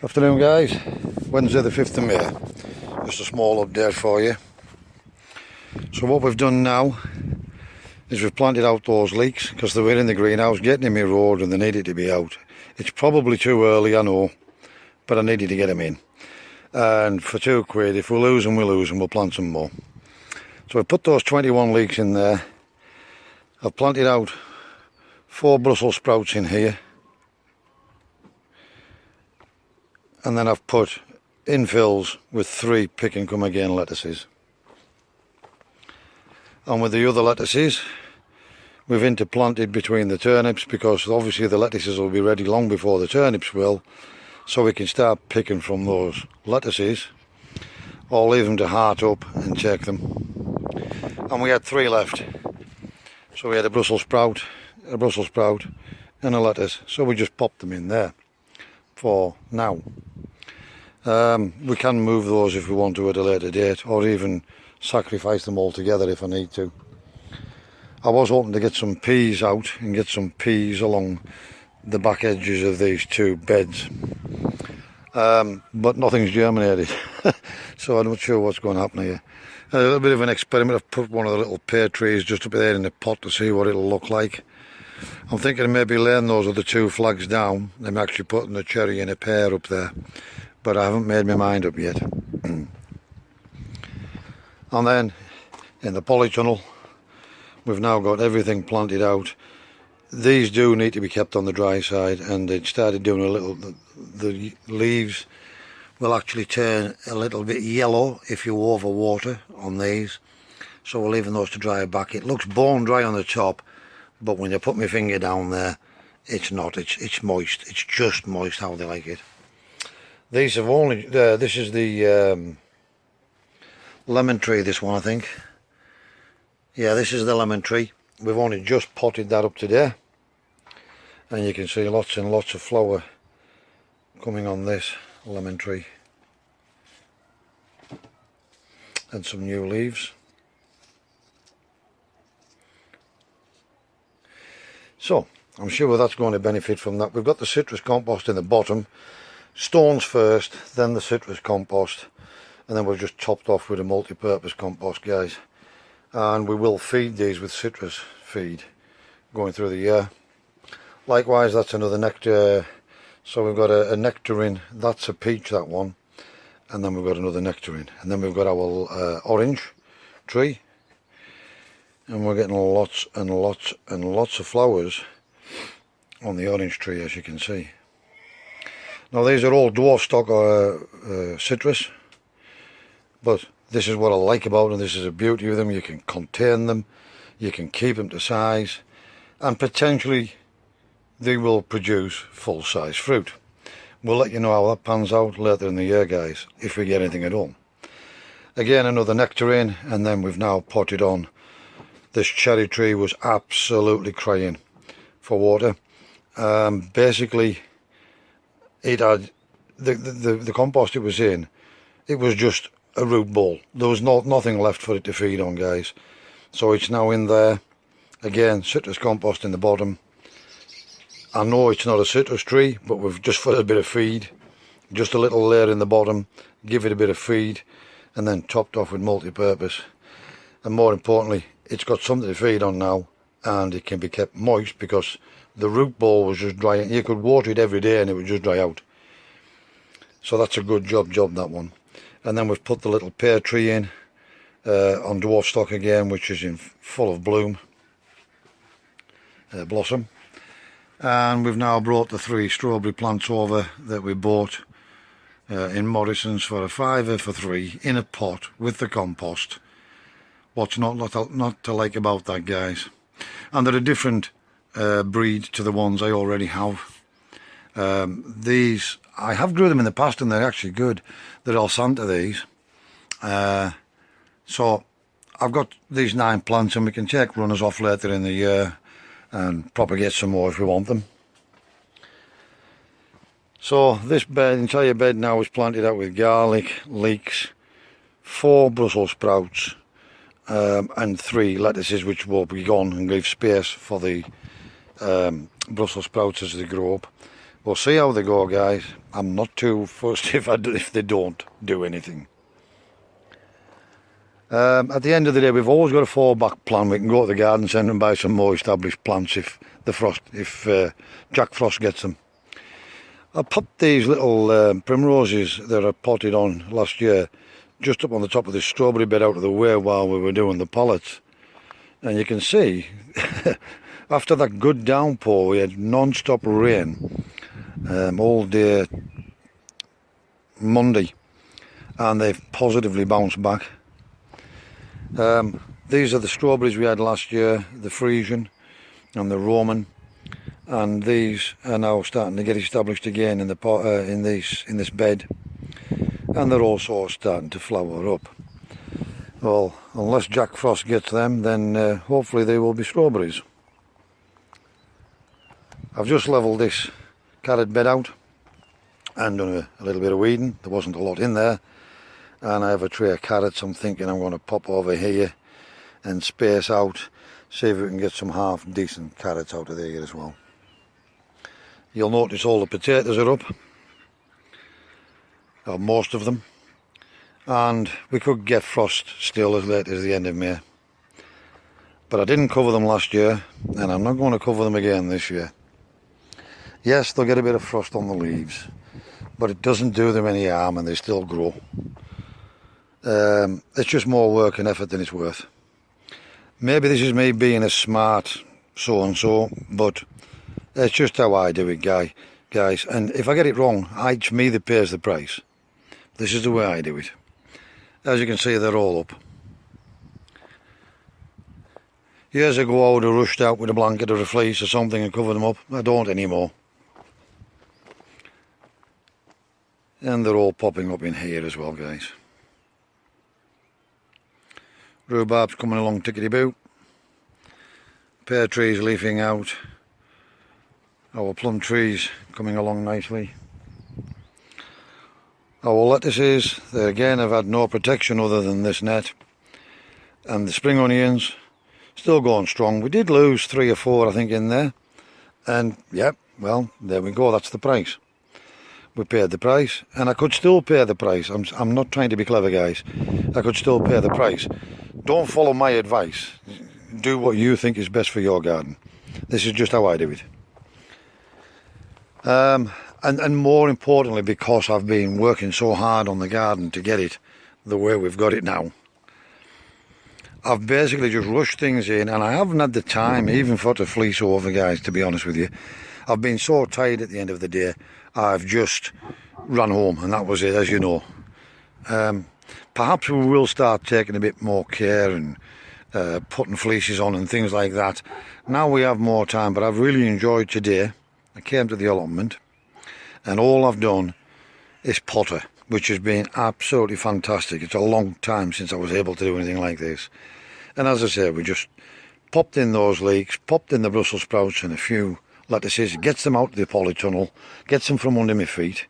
Afternoon guys, Wednesday the 5th of May, just a small update for you. So what we've done now is we've planted out those leeks because they were in the greenhouse getting in my road and they needed to be out. It's probably too early, I know, but I needed to get them in. And for £2, if we lose them, we lose them, we'll plant some more. So I put those 21 leeks in there. I've planted out 4 Brussels sprouts in here. And then I've put infills with 3 pick and come again lettuces. And with the other lettuces, we've interplanted between the turnips because obviously the lettuces will be ready long before the turnips will, so we can start picking from those lettuces or leave them to heart up and check them. And we had 3 left. So we had a Brussels sprout, and a lettuce, so we just popped them in there for now. We can move those if we want to at a later date, or even sacrifice them all together if I need to. I was hoping to get some peas out and get some peas along the back edges of these 2 beds, but nothing's germinated. So I'm not sure what's going to happen here. A little bit of an experiment. I've put one of the little pear trees just up there in the pot to see what it'll look like. I'm thinking of maybe laying those other 2 flags down and actually putting a cherry and a pear up there, but I haven't made my mind up yet. And then in the polytunnel we've now got everything planted out. These do need to be kept on the dry side, and it started doing a little, the leaves will actually turn a little bit yellow if you overwater on these, so we're leaving those to dry back. It looks bone dry on the top, but when you put my finger down there, it's not, it's moist. It's just moist how they like it. These have only, this is the lemon tree, this one I think. Yeah, this is the lemon tree. We've only just potted that up today. And you can see lots and lots of flower coming on this lemon tree. And some new leaves. So, I'm sure that's going to benefit from that. We've got the citrus compost in the bottom. Stones first, then the citrus compost, and then we've just topped off with a multi-purpose compost, guys. And we will feed these with citrus feed going through the year. Likewise, that's another nectar. So we've got a nectarine, that's a peach, that one, and then we've got another nectarine, and then we've got our orange tree, and we're getting lots and lots and lots of flowers on the orange tree, as you can see. Now these are all dwarf stock citrus, but this is what I like about them. This is the beauty of them. You can contain them, you can keep them to size, and potentially they will produce full-size fruit. We'll let you know how that pans out later in the year, guys, if we get anything at all. Again, another nectarine, and then we've now potted on. This cherry tree was absolutely crying for water. Basically, it had the compost it was in, it was just a root ball. There was nothing left for it to feed on, guys. So it's now in there. Again, citrus compost in the bottom. I know it's not a citrus tree, but we've just put a bit of feed, just a little layer in the bottom, give it a bit of feed, and then topped off with multi-purpose. And more importantly, it's got something to feed on now, and it can be kept moist because the root ball was just drying. You could water it every day and it would just dry out. So that's a good job, that one. And then we've put the little pear tree in on dwarf stock again, which is in full of bloom, blossom. And we've now brought the 3 strawberry plants over that we bought in Morrison's for a £5 for 3 in a pot with the compost. What's not to like about that, guys? And they're a different breed to the ones I already have. These, I have grew them in the past and they're actually good. They're Allotment, these. So I've got these 9 plants, and we can take runners off later in the year and propagate some more if we want them. So this entire bed now is planted out with garlic, leeks, 4 Brussels sprouts, and 3 lettuces, which will be gone and leave space for the Brussels sprouts as they grow up. We'll see how they go, guys. I'm not too fussed if they don't do anything. At the end of the day, we've always got a fallback plan. We can go to the garden centre and buy some more established plants if Jack Frost gets them. I popped these little primroses that I potted on last year just up on the top of this strawberry bed out of the way while we were doing the pallets. And you can see, after that good downpour, we had non-stop rain all day Monday, and they've positively bounced back. These are the strawberries we had last year, the Frisian and the Roman, and these are now starting to get established again in the pot, in this bed, and they're also starting to flower up. Well, unless Jack Frost gets them, then hopefully they will be strawberries. I've just levelled this carrot bed out and done a little bit of weeding. There wasn't a lot in there, and I have a tray of carrots. I'm thinking I'm going to pop over here and space out, see if we can get some half decent carrots out of there as well. You'll notice all the potatoes are up, or most of them, and we could get frost still as late as the end of May, but I didn't cover them last year, and I'm not going to cover them again this year. Yes, they'll get a bit of frost on the leaves, but it doesn't do them any harm and they still grow. It's just more work and effort than it's worth. Maybe this is me being a smart so-and-so, but it's just how I do it, guys. And if I get it wrong, it's me that pays the price. This is the way I do it. As you can see, they're all up. Years ago I would have rushed out with a blanket or a fleece or something and covered them up. I don't anymore. And they're all popping up in here as well, guys. Rhubarb's coming along tickety-boo. Pear trees leafing out. Our plum trees coming along nicely. Our lettuces, they again have had no protection other than this net. And the spring onions, still going strong. We did lose 3 or 4, I think, in there. And, yeah, well, there we go, that's the price. We paid the price, and I could still pay the price. I'm not trying to be clever, guys. I could still pay the price. Don't follow my advice. Do what you think is best for your garden. This is just how I do it. And more importantly, because I've been working so hard on the garden to get it the way we've got it now, I've basically just rushed things in, and I haven't had the time even to fleece over, guys, to be honest with you. I've been so tired at the end of the day, I've just run home, and that was it, as you know. Perhaps we will start taking a bit more care and putting fleeces on and things like that. Now we have more time, but I've really enjoyed today. I came to the allotment, and all I've done is potter, which has been absolutely fantastic. It's a long time since I was able to do anything like this. And as I say, we just popped in those leeks, popped in the Brussels sprouts and a few lettuces, gets them out of the polytunnel, gets them from under my feet.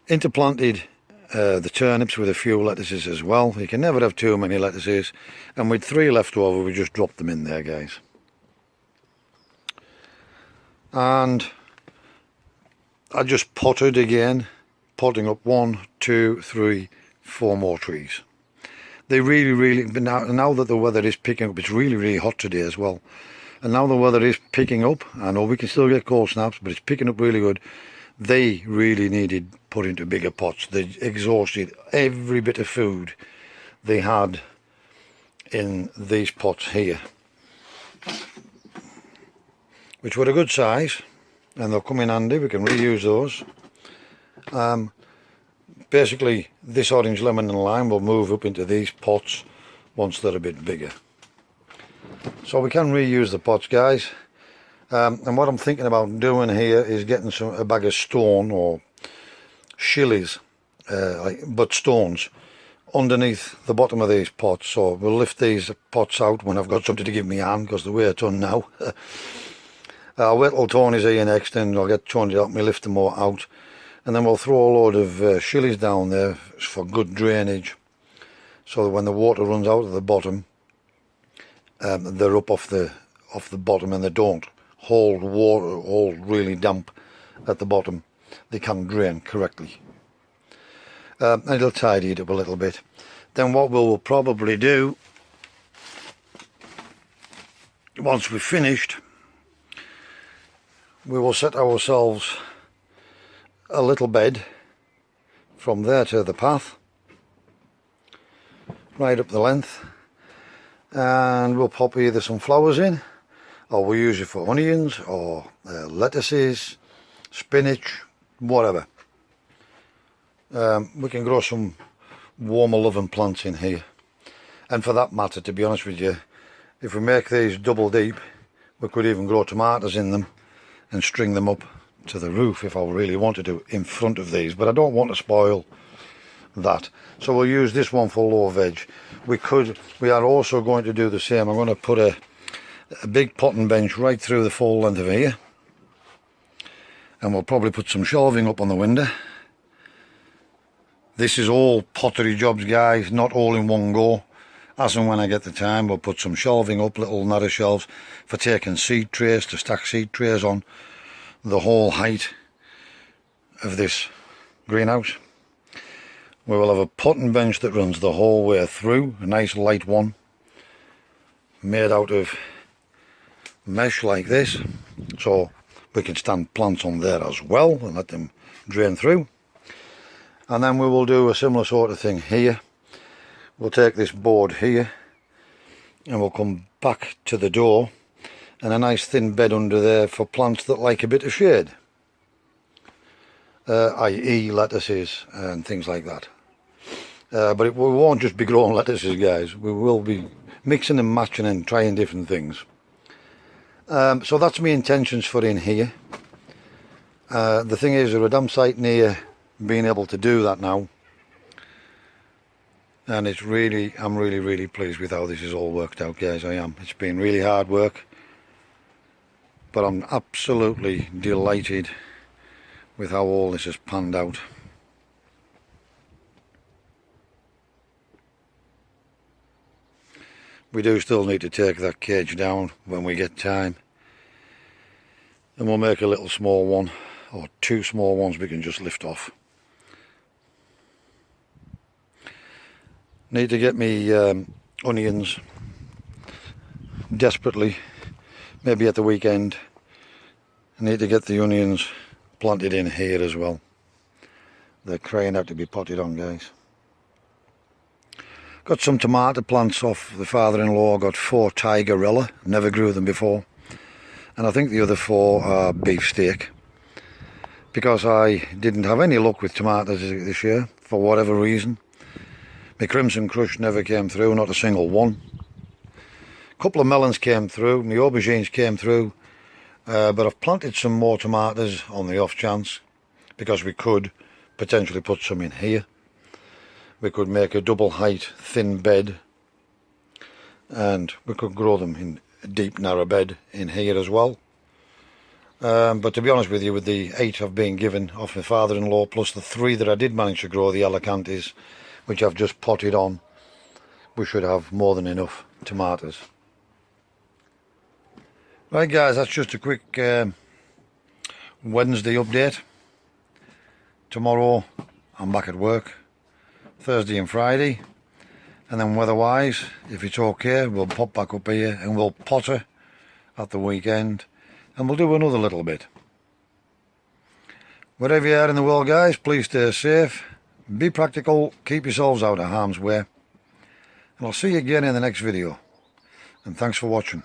Interplanted the turnips with a few lettuces as well. You can never have too many lettuces. And with 3 left over, we just dropped them in there, guys. And I just potted again, potting up 1, 2, 3, 4 more trees. They really, now that the weather is picking up, it's really hot today as well. And now the weather is picking up. I know we can still get cold snaps, but it's picking up really good. They really needed put into bigger pots. They exhausted every bit of food they had in these pots here, which were a good size, and they'll come in handy. We can reuse those. Basically, this orange, lemon and lime will move up into these pots once they're a bit bigger. So we can reuse the pots, guys. And what I'm thinking about doing here is getting a bag of stone or shillies, but stones, underneath the bottom of these pots. So we'll lift these pots out when I've got something to give me hand, because the way it's done now. I'll wait till Tony's here next, and I'll get Tony to help me lift them all out. And then we'll throw a load of shillies down there for good drainage, so that when the water runs out of the bottom, they're up off the bottom, and they don't hold water, hold really damp at the bottom, they can drain correctly. And it'll tidy it up a little bit. Then what we'll probably do, once we've finished, we will set ourselves a little bed from there to the path, right up the length, and we'll pop either some flowers in, or we'll use it for onions or lettuces, spinach, whatever. We can grow some warmer loving plants in here, and for that matter, to be honest with you, if we make these double deep, we could even grow tomatoes in them and string them up to the roof if I really wanted to in front of these, but I don't want to spoil that, so we'll use this one for low veg. We are also going to do the same. I'm going to put a big potting bench right through the full length of here, and we'll probably put some shelving up on the window. This is all pottery jobs, guys, not all in one go. As and when I get the time, we'll put some shelving up, little narrow shelves for taking seed trays, to stack seed trays on the whole height of this greenhouse. We will have a potting bench that runs the whole way through, a nice light one, made out of mesh like this, so we can stand plants on there as well and let them drain through. And then we will do a similar sort of thing here. We'll take this board here and we'll come back to the door, and a nice thin bed under there for plants that like a bit of shade, i.e. lettuces and things like that. But we won't just be growing lettuces, guys. We will be mixing and matching and trying different things. So that's my intentions for in here. The thing is, we're a damn sight near being able to do that now, and it's really, I'm really pleased with how this has all worked out, guys. I am. It's been really hard work, but I'm absolutely delighted with how all this has panned out. We do still need to take that cage down when we get time, and we'll make a little small one, or two small ones we can just lift off. Need to get me onions desperately, maybe at the weekend. I need to get the onions planted in here as well. They're crying out to be potted on, guys. Got some tomato plants off the father-in-law. Got 4 Tigerella, never grew them before, and I think the other 4 are beefsteak, because I didn't have any luck with tomatoes this year for whatever reason. My Crimson Crush never came through, not a single one. A couple of melons came through, my aubergines came through, but I've planted some more tomatoes on the off chance, because we could potentially put some in here. We could make a double height thin bed, and we could grow them in a deep narrow bed in here as well. But to be honest with you, with the 8 I've been given off my father-in-law, plus the 3 that I did manage to grow, the Alicantes, which I've just potted on, we should have more than enough tomatoes. Right, guys, that's just a quick Wednesday update. Tomorrow I'm back at work, Thursday and Friday, and then weather-wise, if it's okay, we'll pop back up here and we'll potter at the weekend, and we'll do another little bit. Wherever you are in the world, guys, please stay safe, be practical, keep yourselves out of harm's way, and I'll see you again in the next video, and thanks for watching.